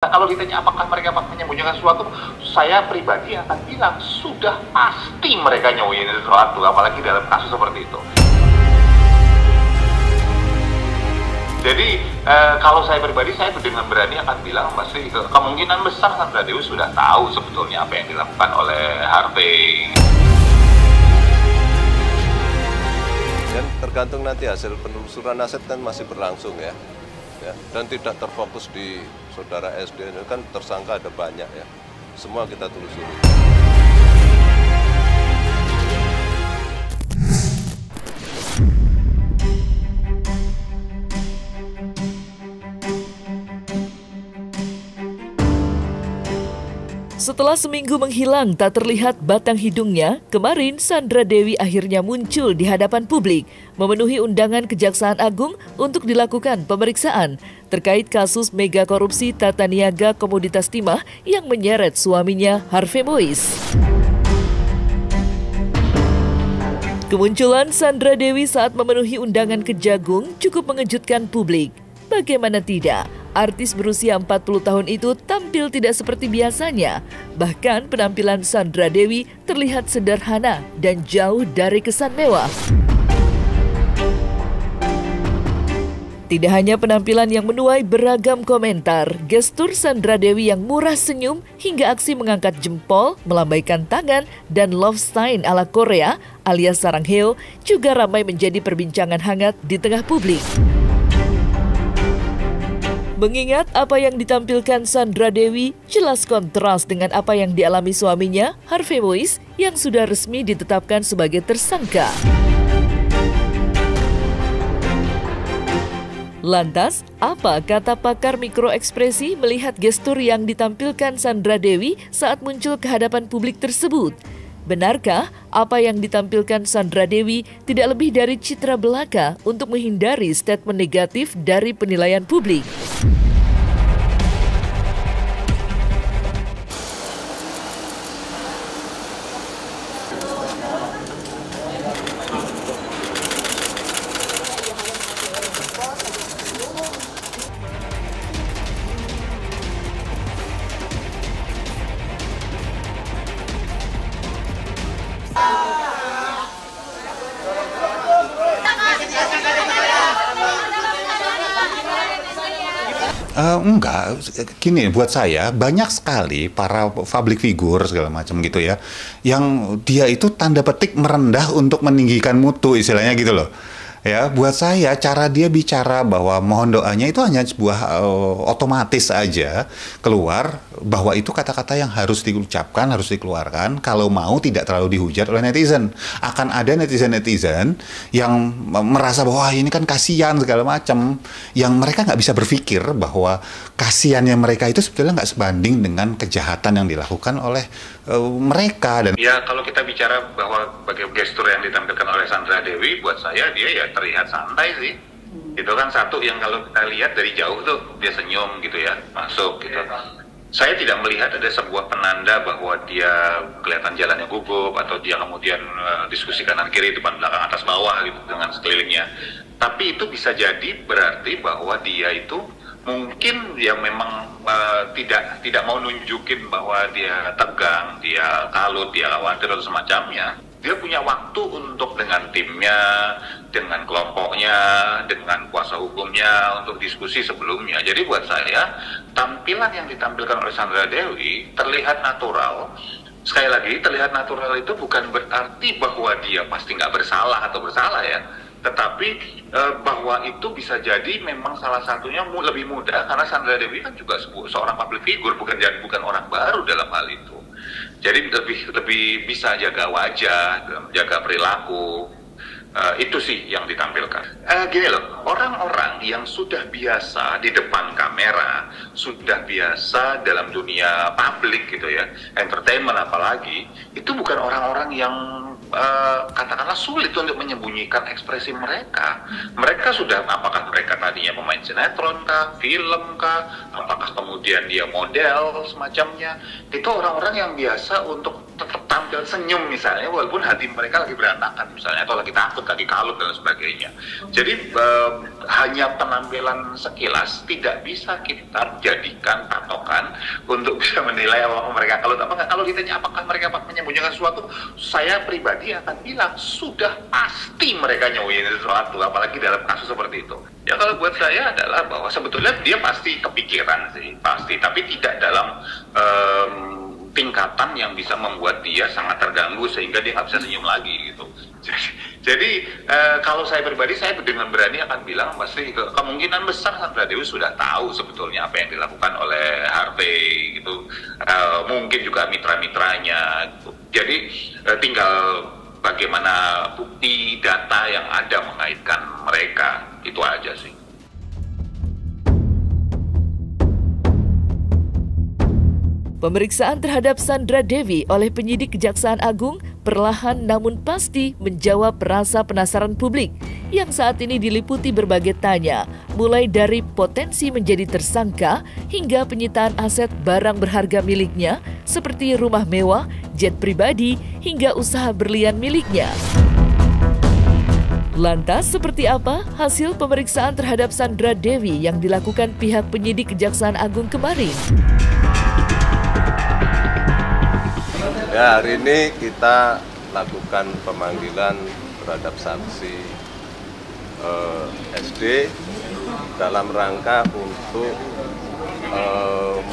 Kalau ditanya apakah mereka menyembunyikan sesuatu, saya pribadi akan bilang sudah pasti mereka nyembunyikan sesuatu, apalagi dalam kasus seperti itu. Jadi kalau saya pribadi, saya dengan berani akan bilang pasti kemungkinan besar Sandra Dewi sudah tahu sebetulnya apa yang dilakukan oleh Harvey. Dan tergantung nanti hasil penelusuran aset kan masih berlangsung ya, dan tidak terfokus di saudara SD, kan tersangka ada banyak ya, semua kita telusuri. Setelah seminggu menghilang tak terlihat batang hidungnya, kemarin Sandra Dewi akhirnya muncul di hadapan publik, memenuhi undangan Kejaksaan Agung untuk dilakukan pemeriksaan terkait kasus mega korupsi tata niaga komoditas timah yang menyeret suaminya Harvey Mois. Kemunculan Sandra Dewi saat memenuhi undangan Kejagung cukup mengejutkan publik. Bagaimana tidak, artis berusia 40 tahun itu tampil tidak seperti biasanya. Bahkan penampilan Sandra Dewi terlihat sederhana dan jauh dari kesan mewah. Tidak hanya penampilan yang menuai beragam komentar, gestur Sandra Dewi yang murah senyum hingga aksi mengangkat jempol, melambaikan tangan, dan love sign ala Korea alias sarangheo juga ramai menjadi perbincangan hangat di tengah publik. Mengingat apa yang ditampilkan Sandra Dewi jelas kontras dengan apa yang dialami suaminya, Harvey Mois, yang sudah resmi ditetapkan sebagai tersangka. Lantas, apa kata pakar mikroekspresi melihat gestur yang ditampilkan Sandra Dewi saat muncul ke hadapan publik tersebut? Benarkah apa yang ditampilkan Sandra Dewi tidak lebih dari citra belaka untuk menghindari statement negatif dari penilaian publik? Enggak, gini buat saya banyak sekali para public figure segala macam gitu ya, yang dia itu tanda petik merendah untuk meninggikan mutu istilahnya gitu loh. Ya, buat saya cara dia bicara bahwa mohon doanya itu hanya sebuah otomatis aja keluar bahwa itu kata-kata yang harus diucapkan, harus dikeluarkan kalau mau tidak terlalu dihujat oleh netizen. Akan ada netizen-netizen yang merasa bahwa ini kan kasihan segala macam, yang mereka nggak bisa berpikir bahwa kasihannya mereka itu sebetulnya nggak sebanding dengan kejahatan yang dilakukan oleh mereka. Dan ya kalau kita bicara bahwa bagaimana gestur yang ditampilkan oleh Sandra Dewi, buat saya dia ya terlihat santai sih. Itu kan satu yang kalau kita lihat dari jauh tuh dia senyum gitu ya, masuk gitu. Saya tidak melihat ada sebuah penanda bahwa dia kelihatan jalannya gugup atau dia kemudian diskusi kanan kiri depan belakang atas bawah gitu dengan sekelilingnya. Tapi itu bisa jadi berarti bahwa dia itu mungkin dia memang tidak mau nunjukin bahwa dia tegang, dia kalut, dia khawatir atau semacamnya. Dia punya waktu untuk dengan timnya, dengan kelompoknya, dengan kuasa hukumnya untuk diskusi sebelumnya. Jadi buat saya tampilan yang ditampilkan oleh Sandra Dewi terlihat natural. Sekali lagi, terlihat natural itu bukan berarti bahwa dia pasti nggak bersalah atau bersalah ya. Tetapi bahwa itu bisa jadi memang salah satunya lebih mudah karena Sandra Dewi kan juga seorang public figure, bukan orang baru dalam hal itu. Jadi lebih bisa jaga wajah, jaga perilaku. Itu sih yang ditampilkan. Gini loh, orang-orang yang sudah biasa di depan kamera, sudah biasa dalam dunia publik gitu ya, entertainment apalagi, itu bukan orang-orang yang katakanlah sulit untuk menyembunyikan ekspresi mereka. Mereka sudah, apakah mereka tadinya pemain sinetron kah, film kah, apakah kemudian dia model semacamnya, itu orang-orang yang biasa untuk tetap tampil tampil senyum misalnya, walaupun hati mereka lagi berantakan misalnya, atau lagi takut, lagi kalut dan sebagainya. Jadi hanya penampilan sekilas tidak bisa kita jadikan patokan untuk bisa menilai apakah mereka kalut apa enggak. Kalau ditanya apakah mereka menyembunyikan sesuatu, saya pribadi akan bilang sudah pasti mereka nyembunyikan sesuatu, apalagi dalam kasus seperti itu. Ya kalau buat saya adalah bahwa sebetulnya dia pasti kepikiran sih, pasti, tapi tidak dalam tingkatan yang bisa membuat dia sangat terganggu sehingga dia nggak bisa senyum lagi gitu. Jadi kalau saya pribadi, saya dengan berani akan bilang pasti kemungkinan besar Sandra Dewi sudah tahu sebetulnya apa yang dilakukan oleh Harvey gitu, mungkin juga mitra-mitranya gitu. Jadi tinggal bagaimana bukti data yang ada mengaitkan mereka, itu aja sih. Pemeriksaan terhadap Sandra Dewi oleh penyidik Kejaksaan Agung perlahan namun pasti menjawab rasa penasaran publik yang saat ini diliputi berbagai tanya, mulai dari potensi menjadi tersangka hingga penyitaan aset barang berharga miliknya seperti rumah mewah, jet pribadi, hingga usaha berlian miliknya. Lantas seperti apa hasil pemeriksaan terhadap Sandra Dewi yang dilakukan pihak penyidik Kejaksaan Agung kemarin? Ya, hari ini kita lakukan pemanggilan terhadap saksi SD dalam rangka untuk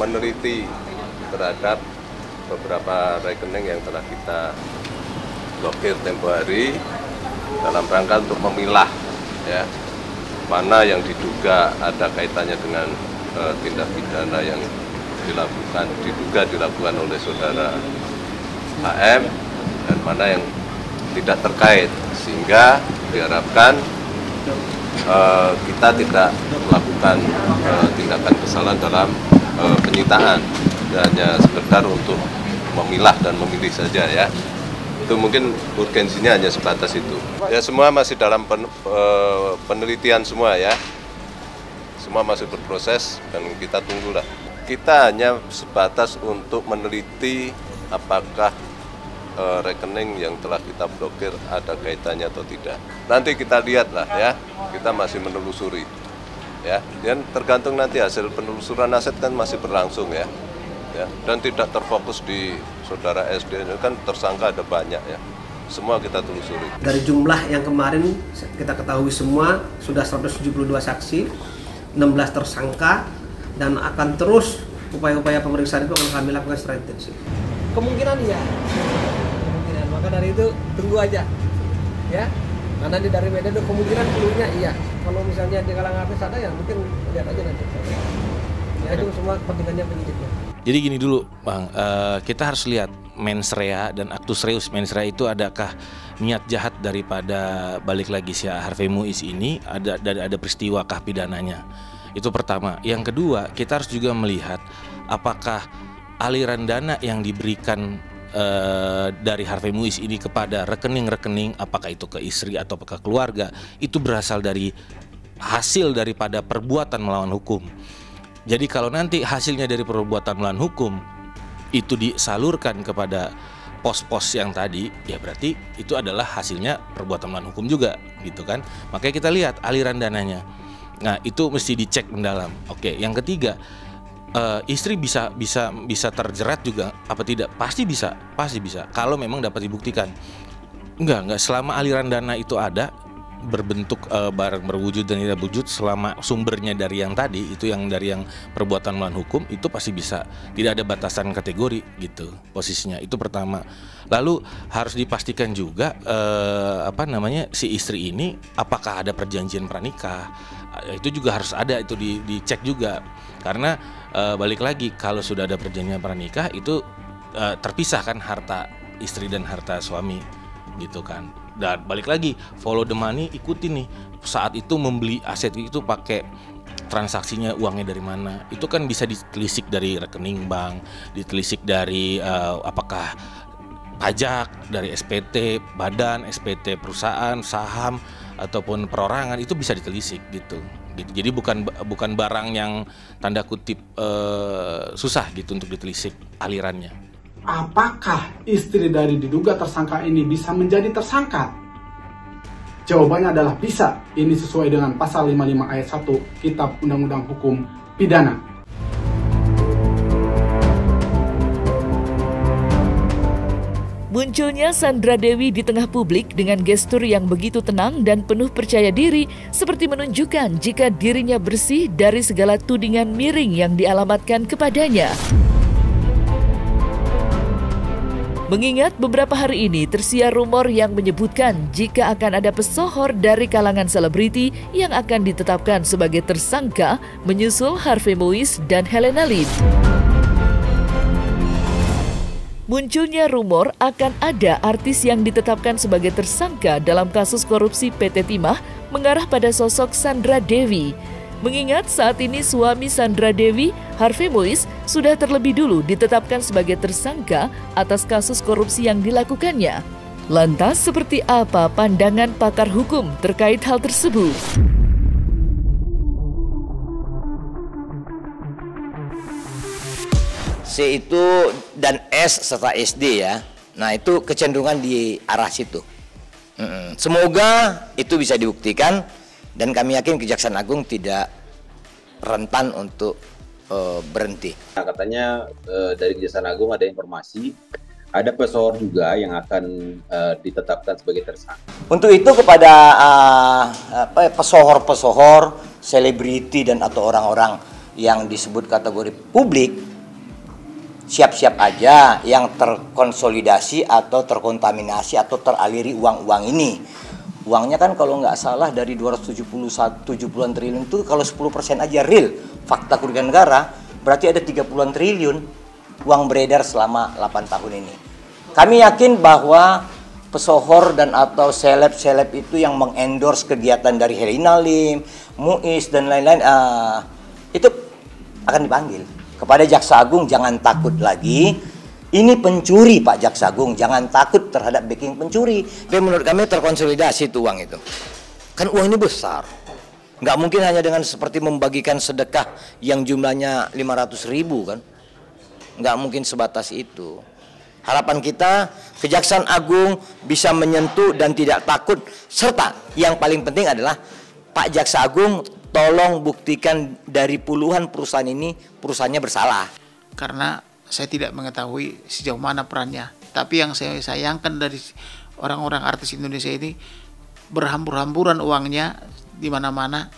meneliti terhadap beberapa rekening yang telah kita blokir tempo hari dalam rangka untuk memilah ya mana yang diduga ada kaitannya dengan tindak pidana yang diduga dilakukan oleh saudara HM dan mana yang tidak terkait, sehingga diharapkan kita tidak melakukan tindakan kesalahan dalam penyitaan, hanya sekedar untuk memilah dan memilih saja ya. Itu mungkin urgensinya hanya sebatas itu. Ya, semua masih dalam penelitian semua ya. Semua masih berproses dan kita tunggulah. Kita hanya sebatas untuk meneliti apakah rekening yang telah kita blokir ada kaitannya atau tidak. Nanti kita lihatlah ya, kita masih menelusuri ya. Dan tergantung nanti hasil penelusuran aset kan masih berlangsung ya. Dan tidak terfokus di saudara SD, kan tersangka ada banyak ya. Semua kita telusuri. Dari jumlah yang kemarin kita ketahui semua sudah 172 saksi, 16 tersangka, dan akan terus upaya-upaya pemeriksaan itu akan kami lakukan secara intensif. Kemungkinan iya, kemungkinan. Maka dari itu tunggu aja, ya. Karena dari Medan itu kemungkinan pelurunya iya. Kalau misalnya di kalangan artis ada ya mungkin lihat aja nanti. Ya itu semua kepentingannya penyidiknya. Jadi gini dulu, Bang, kita harus lihat mens rea dan actus reus. Mens rea itu adakah niat jahat daripada balik lagi si Harvey Muiz ini, ada peristiwakah pidananya. Itu pertama. Yang kedua, kita harus juga melihat apakah aliran dana yang diberikan dari Harvey Muiz ini kepada rekening-rekening, apakah itu ke istri atau ke keluarga, itu berasal dari hasil daripada perbuatan melawan hukum. Jadi kalau nanti hasilnya dari perbuatan melawan hukum itu disalurkan kepada pos-pos yang tadi, ya berarti itu adalah hasilnya perbuatan melawan hukum juga, gitu kan? Makanya kita lihat aliran dananya. Nah, itu mesti dicek mendalam. Oke, yang ketiga, istri bisa terjerat juga apa tidak? Pasti bisa. Kalau memang dapat dibuktikan. Enggak selama aliran dana itu ada, berbentuk barang berwujud dan tidak berwujud, selama sumbernya dari yang tadi, itu yang dari yang perbuatan melawan hukum, itu pasti bisa. Tidak ada batasan kategori gitu posisinya. Itu pertama. Lalu harus dipastikan juga si istri ini apakah ada perjanjian pranikah. Itu juga harus ada, itu dicek juga. Karena balik lagi, kalau sudah ada perjanjian pranikah itu terpisah kan harta istri dan harta suami gitu kan. Dan balik lagi, follow the money, ikutin nih. Saat itu membeli aset itu pakai transaksinya uangnya dari mana. Itu kan bisa ditelisik dari rekening bank, ditelisik dari apakah pajak, dari SPT badan, SPT perusahaan, saham ataupun perorangan, itu bisa ditelisik gitu. Jadi bukan barang yang tanda kutip susah gitu untuk ditelisik alirannya. apakah istri dari diduga tersangka ini bisa menjadi tersangka? Jawabannya adalah bisa. Ini sesuai dengan pasal 55 ayat 1 Kitab Undang-Undang Hukum Pidana. Munculnya Sandra Dewi di tengah publik dengan gestur yang begitu tenang dan penuh percaya diri seperti menunjukkan jika dirinya bersih dari segala tudingan miring yang dialamatkan kepadanya. Mengingat beberapa hari ini tersiar rumor yang menyebutkan jika akan ada pesohor dari kalangan selebriti yang akan ditetapkan sebagai tersangka menyusul Harvey Moise dan Helena Lim. Munculnya rumor akan ada artis yang ditetapkan sebagai tersangka dalam kasus korupsi PT Timah mengarah pada sosok Sandra Dewi. Mengingat saat ini suami Sandra Dewi, Harvey Moise, sudah terlebih dulu ditetapkan sebagai tersangka atas kasus korupsi yang dilakukannya. Lantas seperti apa pandangan pakar hukum terkait hal tersebut? C itu dan S serta SD ya. Nah itu kecenderungan di arah situ. Semoga itu bisa dibuktikan dan kami yakin Kejaksaan Agung tidak rentan untuk berhenti. Nah, katanya dari Kejaksaan Agung ada informasi ada pesohor juga yang akan ditetapkan sebagai tersangka. Untuk itu kepada pesohor-pesohor, selebriti dan atau orang-orang yang disebut kategori publik, siap-siap aja yang terkonsolidasi atau terkontaminasi atau teraliri uang-uang ini. Uangnya kan kalau nggak salah dari 270-an triliun itu kalau 10% aja real fakta kerugian negara berarti ada 30-an triliun uang beredar selama 8 tahun ini. Kami yakin bahwa pesohor dan atau seleb-seleb itu yang mengendorse kegiatan dari Helena Lim, Muiz dan lain-lain itu akan dipanggil. Kepada Jaksa Agung jangan takut lagi. Ini pencuri Pak Jaksa Agung, jangan takut terhadap backing pencuri. Tapi menurut kami terkonsolidasi itu uang itu. Kan uang ini besar. Nggak mungkin hanya dengan seperti membagikan sedekah yang jumlahnya 500.000 kan. Nggak mungkin sebatas itu. Harapan kita Kejaksaan Agung bisa menyentuh dan tidak takut. Serta yang paling penting adalah Pak Jaksa Agung tolong buktikan dari puluhan perusahaan ini, perusahaannya bersalah. Karena saya tidak mengetahui sejauh mana perannya. Tapi yang saya sayangkan dari orang-orang artis Indonesia ini, berhambur-hamburan uangnya di mana-mana.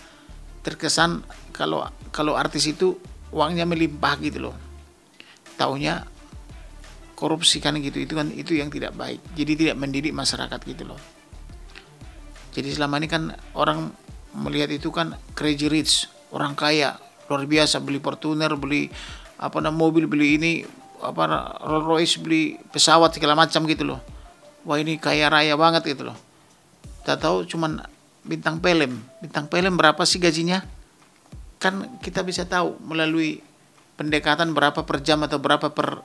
Terkesan kalau artis itu uangnya melimpah gitu loh. Taunya korupsi kan gitu, itu yang tidak baik. Jadi tidak mendidik masyarakat gitu loh. Jadi selama ini kan orang melihat itu kan crazy rich, orang kaya luar biasa, beli Fortuner, beli mobil, beli ini Rolls Royce, beli pesawat segala macam gitu loh. Wah ini kaya raya banget gitu loh. Tak tahu cuman bintang film berapa sih gajinya? Kan kita bisa tahu melalui pendekatan berapa per jam atau berapa per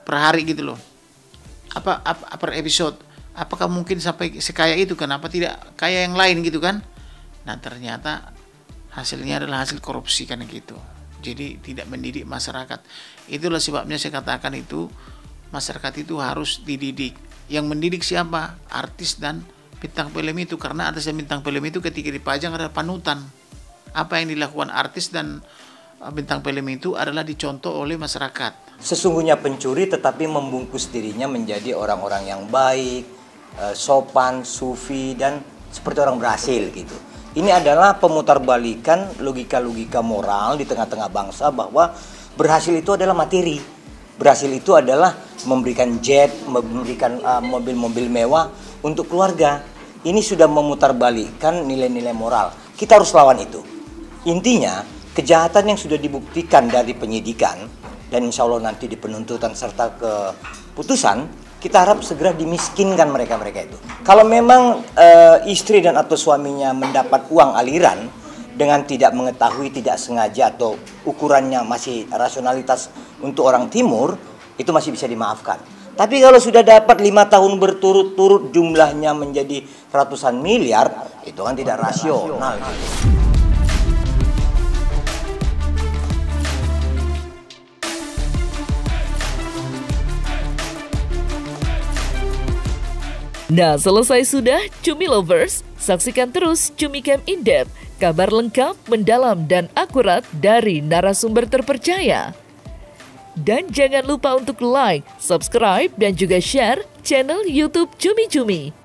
hari gitu loh. Apa per episode? Apakah mungkin sampai sekaya itu? Kenapa tidak kaya yang lain gitu kan? Nah ternyata hasilnya adalah hasil korupsi kan gitu. Jadi tidak mendidik masyarakat. Itulah sebabnya saya katakan itu masyarakat itu harus dididik. Yang mendidik siapa? Artis dan bintang film itu. Karena artis dan bintang film itu ketika dipajang adalah panutan. Apa yang dilakukan artis dan bintang film itu adalah dicontoh oleh masyarakat. Sesungguhnya pencuri tetapi membungkus dirinya menjadi orang-orang yang baik, sopan, sufi dan seperti orang berhasil gitu. Ini adalah pemutarbalikan logika-logika moral di tengah-tengah bangsa bahwa berhasil itu adalah materi. Berhasil itu adalah memberikan jet, memberikan mobil-mobil mewah untuk keluarga. Ini sudah memutarbalikkan nilai-nilai moral. Kita harus lawan itu. Intinya, kejahatan yang sudah dibuktikan dari penyidikan dan insya Allah nanti di penuntutan serta keputusan, kita harap segera dimiskinkan mereka-mereka itu. Kalau memang istri dan atau suaminya mendapat uang aliran dengan tidak mengetahui, tidak sengaja atau ukurannya masih rasionalitas untuk orang timur, itu masih bisa dimaafkan. Tapi kalau sudah dapat 5 tahun berturut-turut jumlahnya menjadi ratusan miliar, itu kan tidak rasional. Nah, selesai sudah Cumi Lovers. Saksikan terus Cumi Camp In-Depth, kabar lengkap, mendalam, dan akurat dari narasumber terpercaya. Dan jangan lupa untuk like, subscribe, dan juga share channel YouTube Cumi Cumi.